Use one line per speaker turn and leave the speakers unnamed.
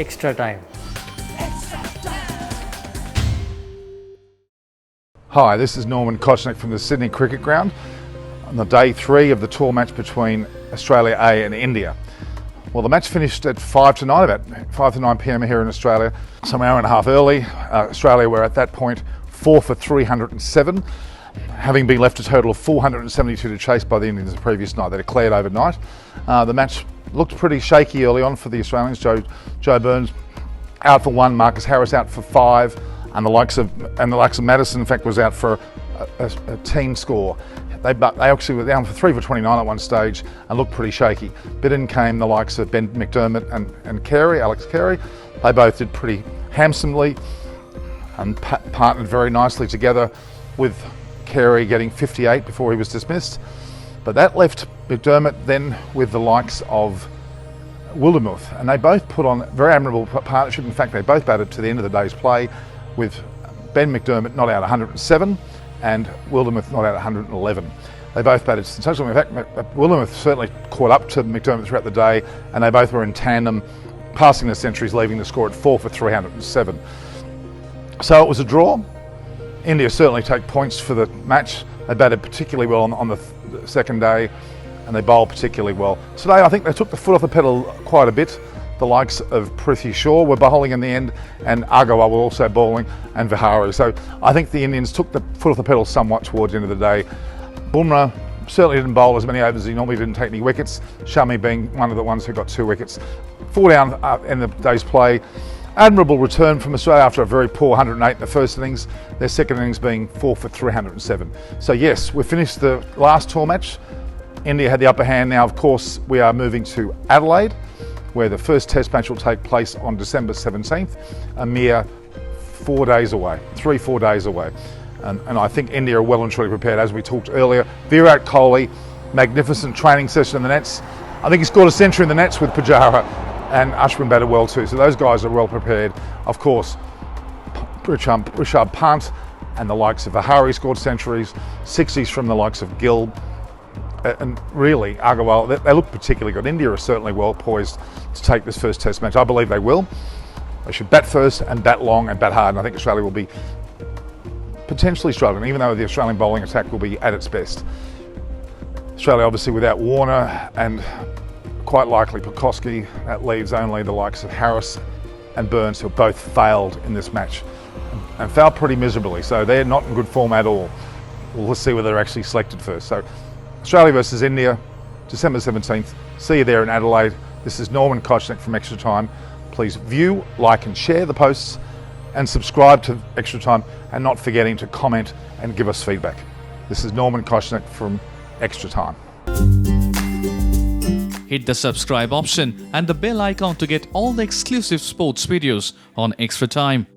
extra time.
Hi, this is Kochannek from the Sydney Cricket Ground on the day 3 of the tour match between Australia A and India. Well, the match finished at 5 to 9, about 5 to 9 p.m. here in Australia, some hour and a half early. Australia were at that point 4 for 307, having been left a total of 472 to chase by the Indians the previous night. They declared overnight. The match looked pretty shaky early on for the Australians. Joe Burns out for 1, Marcus Harris out for 5, and the likes of Madison, in fact, was out for a team score. They actually were down for 3 for 29 at one stage and looked pretty shaky. But in came the likes of Ben McDermott and Alex Carey. They both did pretty handsomely and partnered very nicely together, with Carey getting 58 before he was dismissed. But that left McDermott then with the likes of Wildermuth, and they both put on a very admirable partnership. In fact, they both batted to the end of the day's play, with Ben McDermott not out 107 and Wildermuth not out 111. They both batted sensationally. In fact, Wildermuth certainly caught up to McDermott throughout the day, and they both were in tandem, passing the centuries, leaving the score at 4 for 307. So it was a draw. India certainly take points for the match. They batted particularly well on the second day, and they bowled particularly well. Today, I think they took the foot off the pedal quite a bit. The likes of Prithvi Shaw were bowling in the end, and Agarwal were also bowling, and Vihari. So I think the Indians took the foot off the pedal somewhat towards the end of the day. Bumrah certainly didn't bowl as many overs as he normally didn't take any wickets, Shami being one of the ones who got 2 wickets. 4 down in the day's play. Admirable return from Australia after a very poor 108 in the first innings, their second innings being 4 for 307. So yes, we've finished the last tour match. India had the upper hand. Now, of course, we are moving to Adelaide, where the first test match will take place on December 17th, a mere 4 days away, 3-4 days away. And I think India are well and truly prepared, as we talked earlier. Virat Kohli, magnificent training session in the nets. I think he scored a century in the nets with Pujara, and Ashwin batted well too. So those guys are well prepared. Of course, Rishabh, Pant and the likes of Vihari scored centuries, 60s from the likes of Gill, and really Agarwal. They look particularly good. India are certainly well poised to take this first test match. I believe they will. They should bat first and bat long and bat hard, and I think Australia will be potentially struggling, even though the Australian bowling attack will be at its best. Australia obviously without Warner and quite likely Pucovski. That leaves only the likes of Harris and Burns, who both failed in this match and failed pretty miserably, so they're not in good form at all. Well, let's see whether they're actually selected first. So Australia versus India, December 17th. See you there in Adelaide. This is Kochannek from Extra Time. Please view, like and share the posts, and subscribe to Extra Time, and not forgetting to comment and give us feedback. This is Kochannek from Extra Time.
Hit the subscribe option and the bell icon to get all the exclusive sports videos on Extra Time.